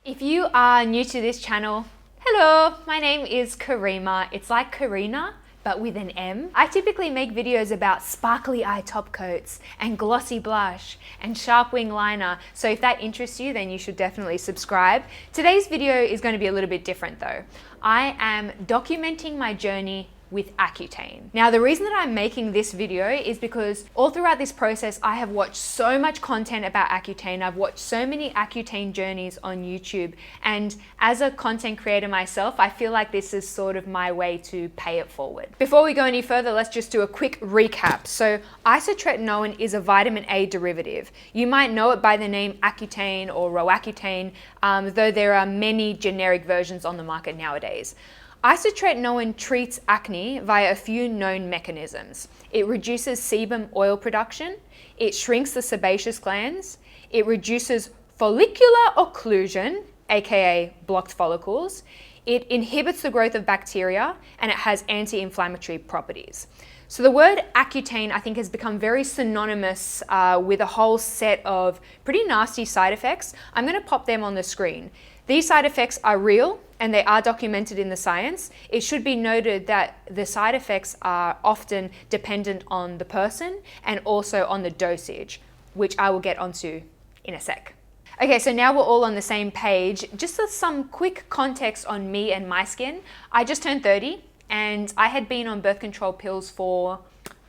If you are new to this channel, hello, my name is Karima. It's like Karina, but with an M. I typically make videos about sparkly eye top coats and glossy blush and sharp wing liner. So if that interests you, then you should definitely subscribe. Today's video is going to be a little bit different though. I am documenting my journey with Accutane. Now, the reason that I'm making this video is because all throughout this process, I have watched so much content about Accutane. I've watched so many Accutane journeys on YouTube. And as a content creator myself, I feel like this is sort of my way to pay it forward. Before we go any further, let's just do a quick recap. So isotretinoin is a vitamin A derivative. You might know it by the name Accutane or Roaccutane, though there are many generic versions on the market nowadays. Isotretinoin treats acne via a few known mechanisms. It reduces sebum oil production, it shrinks the sebaceous glands, it reduces follicular occlusion, aka blocked follicles, it inhibits the growth of bacteria, and it has anti-inflammatory properties. So the word Accutane, I think, has become very synonymous with a whole set of pretty nasty side effects. I'm going to pop them on the screen. These side effects are real and they are documented in the science. It should be noted that the side effects are often dependent on the person and also on the dosage, which I will get onto in a sec. Okay, so now we're all on the same page. Just some quick context on me and my skin. I just turned 30 and I had been on birth control pills for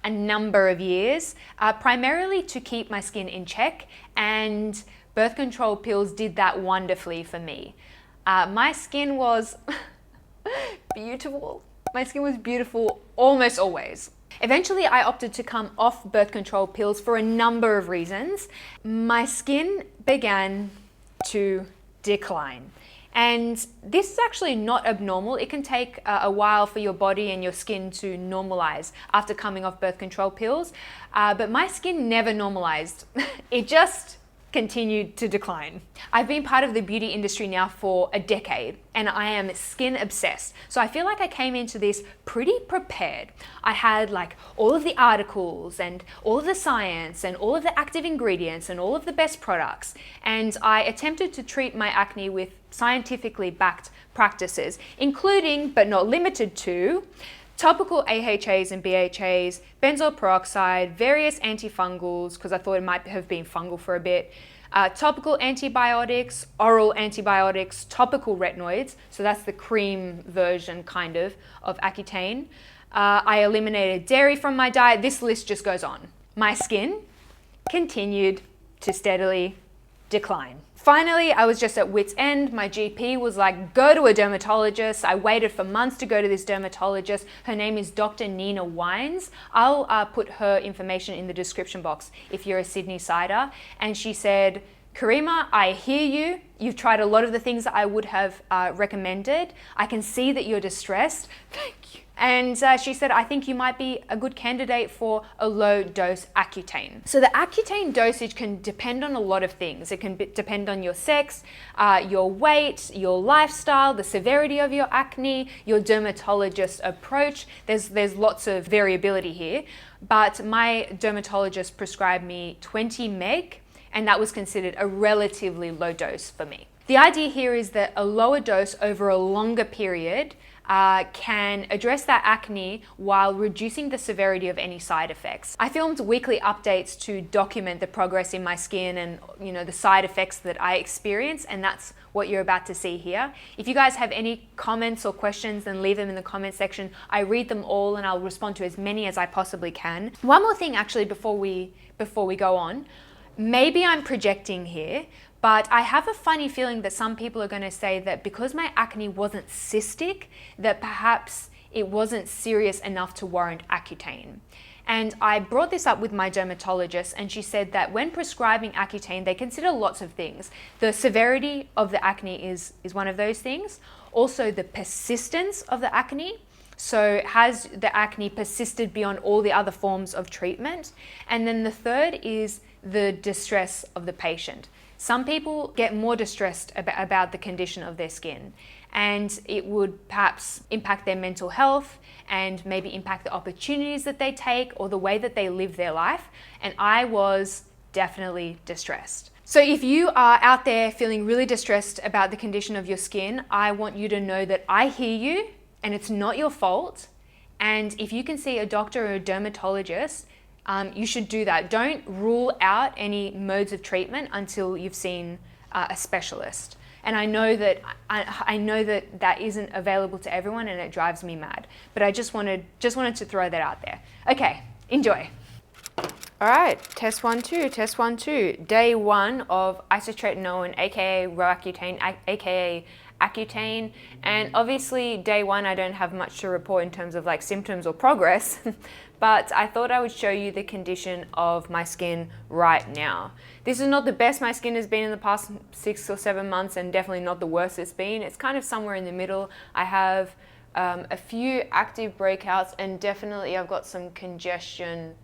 a number of years, primarily to keep my skin in check, and birth control pills did that wonderfully for me. My skin was beautiful. My skin was beautiful almost always. Eventually, I opted to come off birth control pills for a number of reasons. My skin began to decline. And this is actually not abnormal. It can take a while for your body and your skin to normalize after coming off birth control pills. But my skin never normalized. It just continued to decline. I've been part of the beauty industry now for a decade and I am skin obsessed. So I feel like I came into this pretty prepared. I had like all of the articles and all of the science and all of the active ingredients and all of the best products. And I attempted to treat my acne with scientifically backed practices, including but not limited to topical AHAs and BHAs, benzoyl peroxide, various antifungals, because I thought it might have been fungal for a bit, topical antibiotics, oral antibiotics, topical retinoids, so that's the cream version kind of Accutane. I eliminated dairy from my diet. This list just goes on. My skin continued to steadily decline. Finally, I was just at wit's end. My GP was like, go to a dermatologist. I waited for months to go to this dermatologist. Her name is Dr. Nina Wines. I'll put her information in the description box if you're a Sydney sider. And she said, Karima, I hear you. You've tried a lot of the things that I would have recommended. I can see that you're distressed. Thank you. And she said, I think you might be a good candidate for a low dose Accutane. So the Accutane dosage can depend on a lot of things. It can depend on your sex, your weight, your lifestyle, the severity of your acne, your dermatologist approach. There's lots of variability here, but my dermatologist prescribed me 20 meg, and that was considered a relatively low dose for me. The idea here is that a lower dose over a longer period can address that acne while reducing the severity of any side effects. I filmed weekly updates to document the progress in my skin and the side effects that I experience, and that's what you're about to see here. If you guys have any comments or questions, then leave them in the comment section. I read them all and I'll respond to as many as I possibly can. One more thing actually before we go on. Maybe I'm projecting here, but I have a funny feeling that some people are going to say that because my acne wasn't cystic, that perhaps it wasn't serious enough to warrant Accutane. And I brought this up with my dermatologist, and she said that when prescribing Accutane, they consider lots of things. The severity of the acne is one of those things. Also, the persistence of the acne. So has the acne persisted beyond all the other forms of treatment? And then the third is the distress of the patient. Some people get more distressed about the condition of their skin, and it would perhaps impact their mental health and maybe impact the opportunities that they take or the way that they live their life. And I was definitely distressed. So if you are out there feeling really distressed about the condition of your skin, I want you to know that I hear you and it's not your fault. And if you can see a doctor or a dermatologist, you should do that. Don't rule out any modes of treatment until you've seen a specialist. And I know that that isn't available to everyone, and it drives me mad. But I just wanted to throw that out there. Okay, enjoy. All right, test 1, 2, test 1, 2. Day 1 of isotretinoin, aka Roaccutane, aka Accutane. And obviously day 1 I don't have much to report in terms of like symptoms or progress, but I thought I would show you the condition of my skin right now. This is not the best my skin has been in the past 6 or 7 months, and definitely not the worst it's been. It's kind of somewhere in the middle. I have a few active breakouts, and definitely I've got some congestion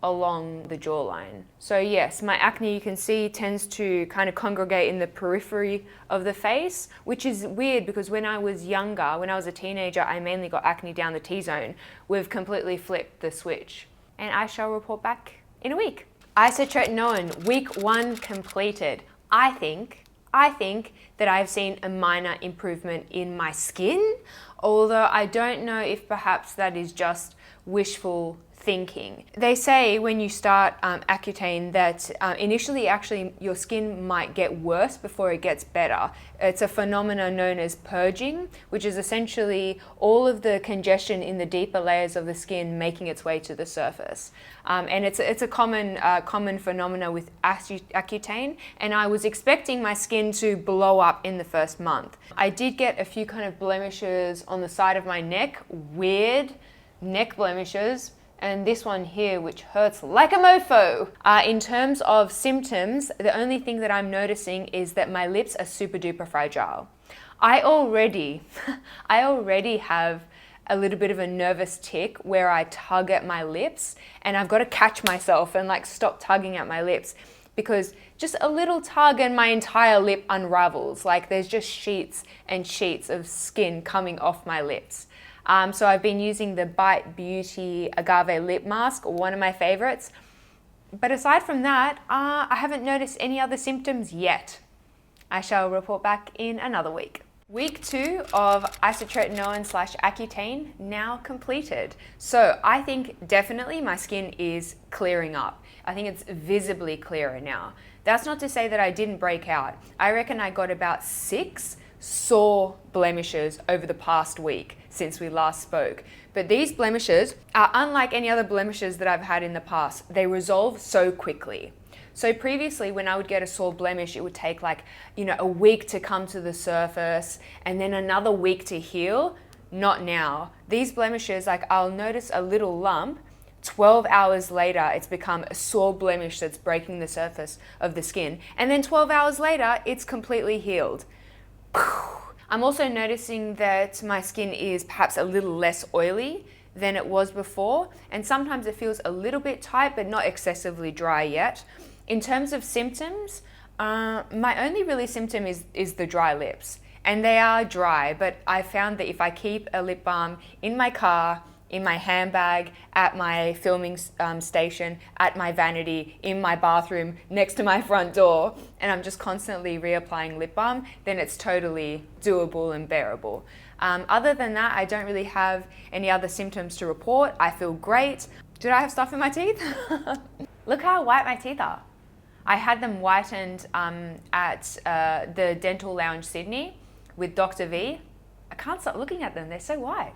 along the jawline. So yes, my acne, you can see, tends to kind of congregate in the periphery of the face, which is weird because when I was younger, when I was a teenager, I mainly got acne down the T-zone. We've completely flipped the switch, and I shall report back in a week. Isotretinoin, week 1 completed. I think that I've seen a minor improvement in my skin, although I don't know if perhaps that is just wishful thinking. They say when you start Accutane that initially actually your skin might get worse before it gets better. It's a phenomenon known as purging, which is essentially all of the congestion in the deeper layers of the skin making its way to the surface. And it's a common phenomenon with Accutane, and I was expecting my skin to blow up in the first month. I did get a few kind of blemishes on the side of my neck, weird neck blemishes, and this one here, which hurts like a mofo. In terms of symptoms, the only thing that I'm noticing is that my lips are super duper fragile. I already have a little bit of a nervous tick where I tug at my lips, and I've got to catch myself and like stop tugging at my lips, because just a little tug and my entire lip unravels. Like there's just sheets and sheets of skin coming off my lips. So I've been using the Bite Beauty Agave Lip Mask, one of my favorites. But aside from that, I haven't noticed any other symptoms yet. I shall report back in another week. Week 2 of isotretinoin / Accutane now completed. So I think definitely my skin is clearing up. I think it's visibly clearer now. That's not to say that I didn't break out. I reckon I got about 6 sore blemishes over the past week since we last spoke. But these blemishes are unlike any other blemishes that I've had in the past. They resolve so quickly. So previously when I would get a sore blemish, it would take like, a week to come to the surface and then another week to heal. Not now. These blemishes, like I'll notice a little lump, 12 hours later, it's become a sore blemish that's breaking the surface of the skin. And then 12 hours later, it's completely healed. I'm also noticing that my skin is perhaps a little less oily than it was before, and sometimes it feels a little bit tight but not excessively dry yet. In terms of symptoms, my only really symptom is the dry lips, and they are dry, but I found that if I keep a lip balm in my car, in my handbag, at my filming station, at my vanity, in my bathroom, next to my front door, and I'm just constantly reapplying lip balm, then it's totally doable and bearable. Other than that, I don't really have any other symptoms to report. I feel great. Did I have stuff in my teeth? Look how white my teeth are. I had them whitened at the Dental Lounge Sydney with Dr. V. I can't stop looking at them, they're so white.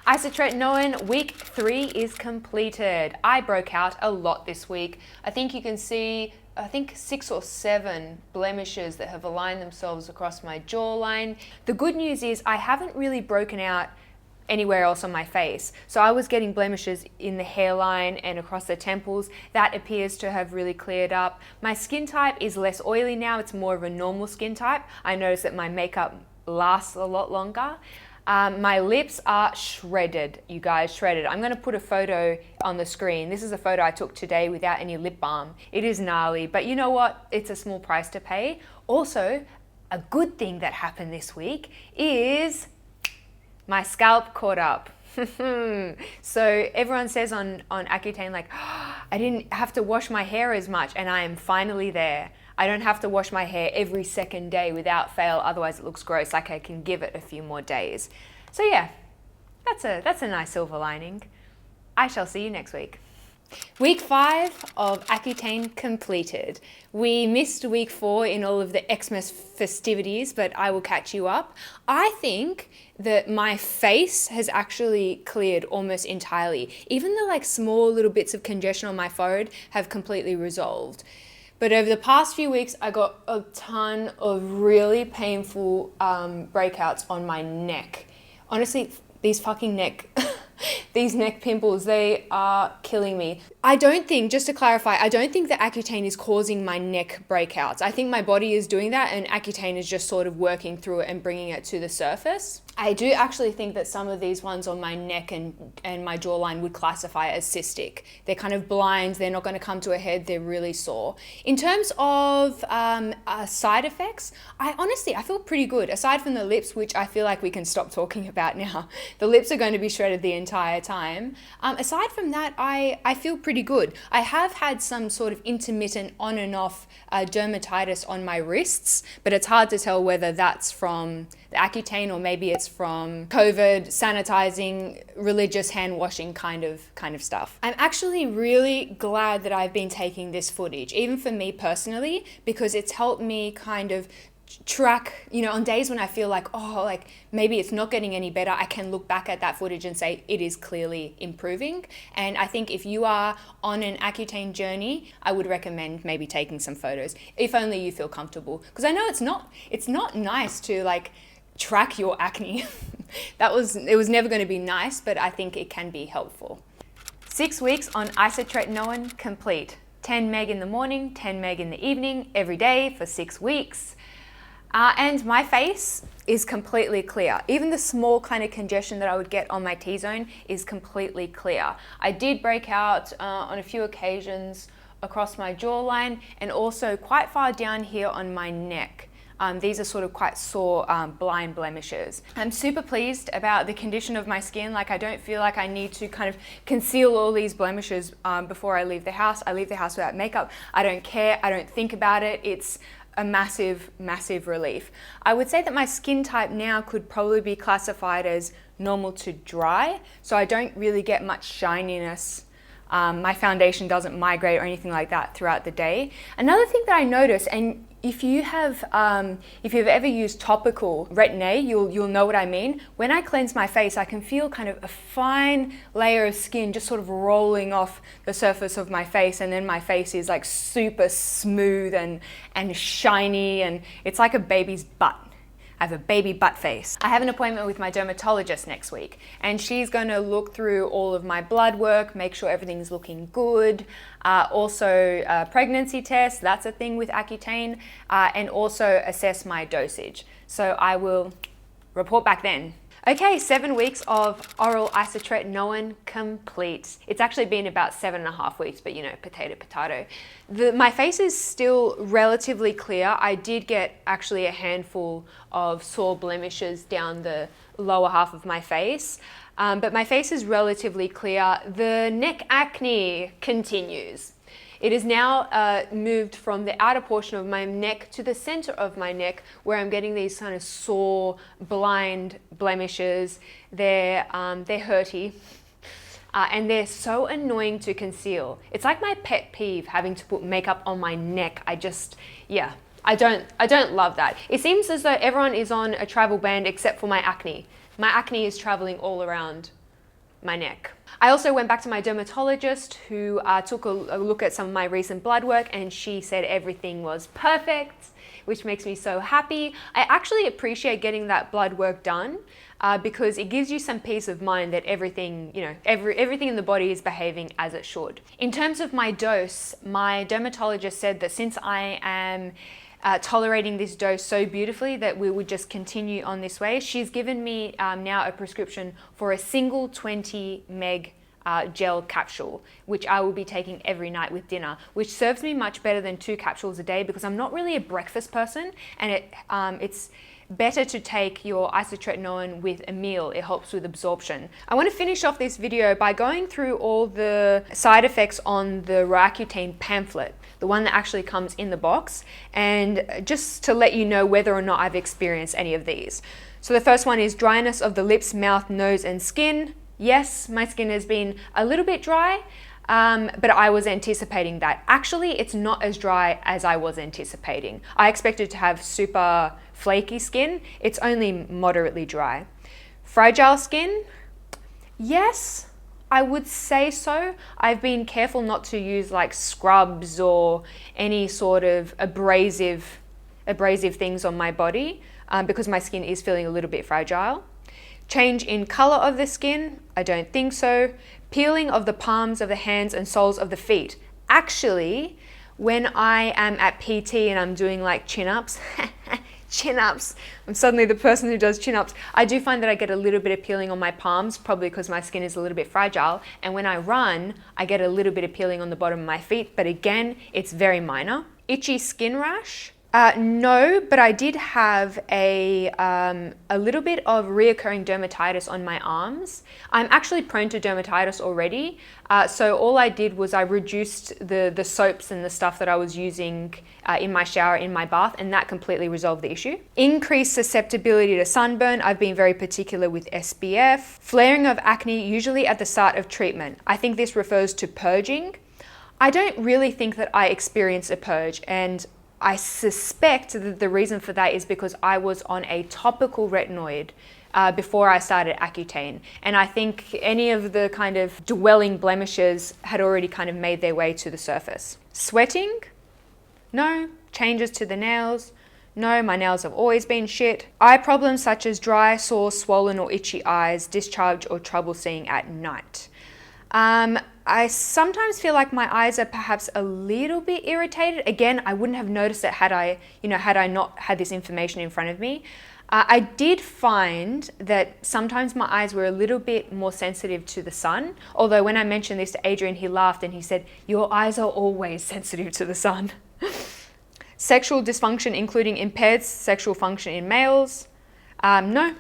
Isotretinoin week 3 is completed. I broke out a lot this week. I think you can see, 6 or 7 blemishes that have aligned themselves across my jawline. The good news is I haven't really broken out anywhere else on my face. So I was getting blemishes in the hairline and across the temples. That appears to have really cleared up. My skin type is less oily now. It's more of a normal skin type. I noticed that my makeup lasts a lot longer. My lips are shredded, you guys, shredded. I'm gonna put a photo on the screen. This is a photo I took today without any lip balm. It is gnarly, but you know what? It's a small price to pay. Also, a good thing that happened this week is my scalp caught up. So everyone says on Accutane, like, oh, I didn't have to wash my hair as much, and I am finally there. I don't have to wash my hair every second day without fail, otherwise it looks gross. Like I can give it a few more days. So yeah, that's a nice silver lining. I shall see you next week. Week 5 of Accutane completed. We missed week 4 in all of the Xmas festivities, but I will catch you up. I think that my face has actually cleared almost entirely. Even the like small little bits of congestion on my forehead have completely resolved. But over the past few weeks, I got a ton of really painful breakouts on my neck. Honestly, these fucking these neck pimples, they are killing me. I don't think, just to clarify, I don't think that Accutane is causing my neck breakouts. I think my body is doing that and Accutane is just sort of working through it and bringing it to the surface. I do actually think that some of these ones on my neck and my jawline would classify as cystic. They're kind of blind, they're not going to come to a head, they're really sore. In terms of side effects, I feel pretty good. Aside from the lips, which I feel like we can stop talking about now. The lips are going to be shredded the entire time. Aside from that, I feel pretty good. I have had some sort of intermittent on and off dermatitis on my wrists, but it's hard to tell whether that's from the Accutane or maybe it's from COVID, sanitizing, religious hand washing kind of stuff. I'm actually really glad that I've been taking this footage, even for me personally, because it's helped me kind of track, on days when I feel like, maybe it's not getting any better, I can look back at that footage and say it is clearly improving. And I think if you are on an Accutane journey, I would recommend maybe taking some photos, if only you feel comfortable. Because I know it's not nice to like track your acne. It was never going to be nice, but I think it can be helpful. 6 weeks on Isotretinoin complete. 10 meg in the morning, 10 meg in the evening, every day for 6 weeks. And my face is completely clear. Even the small kind of congestion that I would get on my T-zone is completely clear. I did break out on a few occasions across my jawline and also quite far down here on my neck. These are sort of quite sore blind blemishes. I'm super pleased about the condition of my skin. Like I don't feel like I need to kind of conceal all these blemishes before I leave the house. I leave the house without makeup. I don't care. I don't think about it. It's a massive, massive relief. I would say that my skin type now could probably be classified as normal to dry. So I don't really get much shininess. My foundation doesn't migrate or anything like that throughout the day. Another thing that I notice, and if you've ever used topical Retin-A, you'll know what I mean. When I cleanse my face, I can feel kind of a fine layer of skin just sort of rolling off the surface of my face, and then my face is like super smooth and shiny, and it's like a baby's butt. I have a baby butt face. I have an appointment with my dermatologist next week, and she's going to look through all of my blood work, make sure everything's looking good. Also pregnancy test, that's a thing with Accutane, and also assess my dosage. So I will report back then. Okay, 7 weeks of oral isotretinoin complete. It's actually been about 7.5 weeks, but potato. My face is still relatively clear. I did get actually a handful of sore blemishes down the lower half of my face, but my face is relatively clear. The neck acne continues. It is now moved from the outer portion of my neck to the center of my neck, where I'm getting these kind of sore, blind blemishes. They're hurty, and they're so annoying to conceal. It's like my pet peeve, having to put makeup on my neck. I don't love that. It seems as though everyone is on a travel ban except for my acne. My acne is traveling all around my neck. I also went back to my dermatologist, who took a look at some of my recent blood work, and she said everything was perfect, which makes me so happy. I actually appreciate getting that blood work done because it gives you some peace of mind that everything in the body is behaving as it should. In terms of my dose, my dermatologist said that since I am tolerating this dose so beautifully, that we would just continue on this way. She's given me now a prescription for a single 20 meg gel capsule, which I will be taking every night with dinner, which serves me much better than 2 capsules a day because I'm not really a breakfast person, and it's better to take your isotretinoin with a meal. It helps with absorption. I want to finish off this video by going through all the side effects on the Accutane pamphlet, the one that actually comes in the box, and just to let you know whether or not I've experienced any of these. So the first one is dryness of the lips, mouth, nose, and skin. Yes, my skin has been a little bit dry, but I was anticipating that. Actually, it's not as dry as I was anticipating. I expected to have super flaky skin. It's only moderately dry. Fragile skin? Yes, I would say so. I've been careful not to use like scrubs or any sort of abrasive things on my body because my skin is feeling a little bit fragile. Change in color of the skin? I don't think so. Peeling of the palms of the hands and soles of the feet. Actually, when I am at PT and I'm doing like chin-ups, I'm suddenly the person who does chin-ups. I do find that I get a little bit of peeling on my palms, probably because my skin is a little bit fragile. And when I run, I get a little bit of peeling on the bottom of my feet, but again, it's very minor. Itchy skin rash? No, but I did have a little bit of reoccurring dermatitis on my arms. I'm actually prone to dermatitis already, so all I did was I reduced the soaps and the stuff that I was using in my shower, in my bath, and that completely resolved the issue. Increased susceptibility to sunburn. I've been very particular with SPF. Flaring of acne, usually at the start of treatment. I think this refers to purging. I don't really think that I experienced a purge, and I suspect that the reason for that is because I was on a topical retinoid before I started Accutane. And I think any of the kind of dwelling blemishes had already kind of made their way to the surface. Sweating? No. Changes to the nails? No, my nails have always been shit. Eye problems such as dry, sore, swollen or itchy eyes, discharge or trouble seeing at night. I sometimes feel like my eyes are perhaps a little bit irritated. Again, I wouldn't have noticed it had I not had this information in front of me. I did find that sometimes my eyes were a little bit more sensitive to the sun. Although when I mentioned this to Adrian, he laughed and he said, "Your eyes are always sensitive to the sun." Sexual dysfunction, including impaired sexual function in males? No.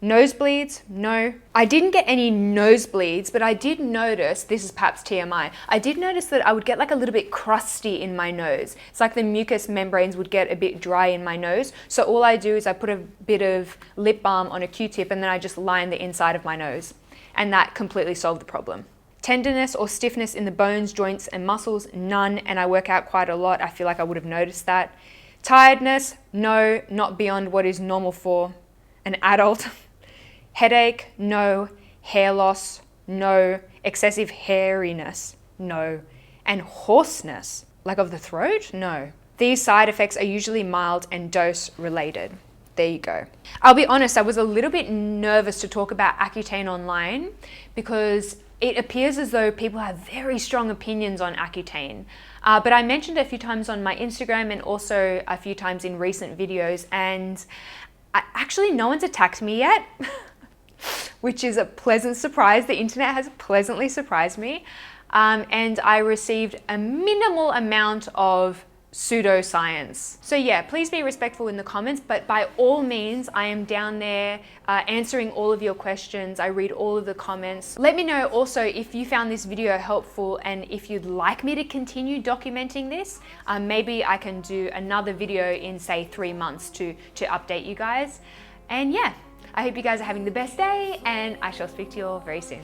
Nosebleeds? No. I didn't get any nosebleeds, but I did notice, this is perhaps TMI, I did notice that I would get like a little bit crusty in my nose. It's like the mucous membranes would get a bit dry in my nose. So all I do is I put a bit of lip balm on a Q-tip and then I just line the inside of my nose. And that completely solved the problem. Tenderness or stiffness in the bones, joints and muscles? None. And I work out quite a lot. I feel like I would have noticed that. Tiredness? No, not beyond what is normal for an adult. Headache? No. Hair loss? No. Excessive hairiness? No. And hoarseness, like of the throat? No. These side effects are usually mild and dose related. There you go. I'll be honest, I was a little bit nervous to talk about Accutane online because it appears as though people have very strong opinions on Accutane. But I mentioned it a few times on my Instagram and also a few times in recent videos, and actually no one's attacked me yet. Which is a pleasant surprise. The internet has pleasantly surprised me. And I received a minimal amount of pseudoscience. So yeah, please be respectful in the comments, but by all means, I am down there answering all of your questions. I read all of the comments. Let me know also if you found this video helpful and if you'd like me to continue documenting this. Maybe I can do another video in say 3 months to update you guys. And yeah. I hope you guys are having the best day and I shall speak to you all very soon.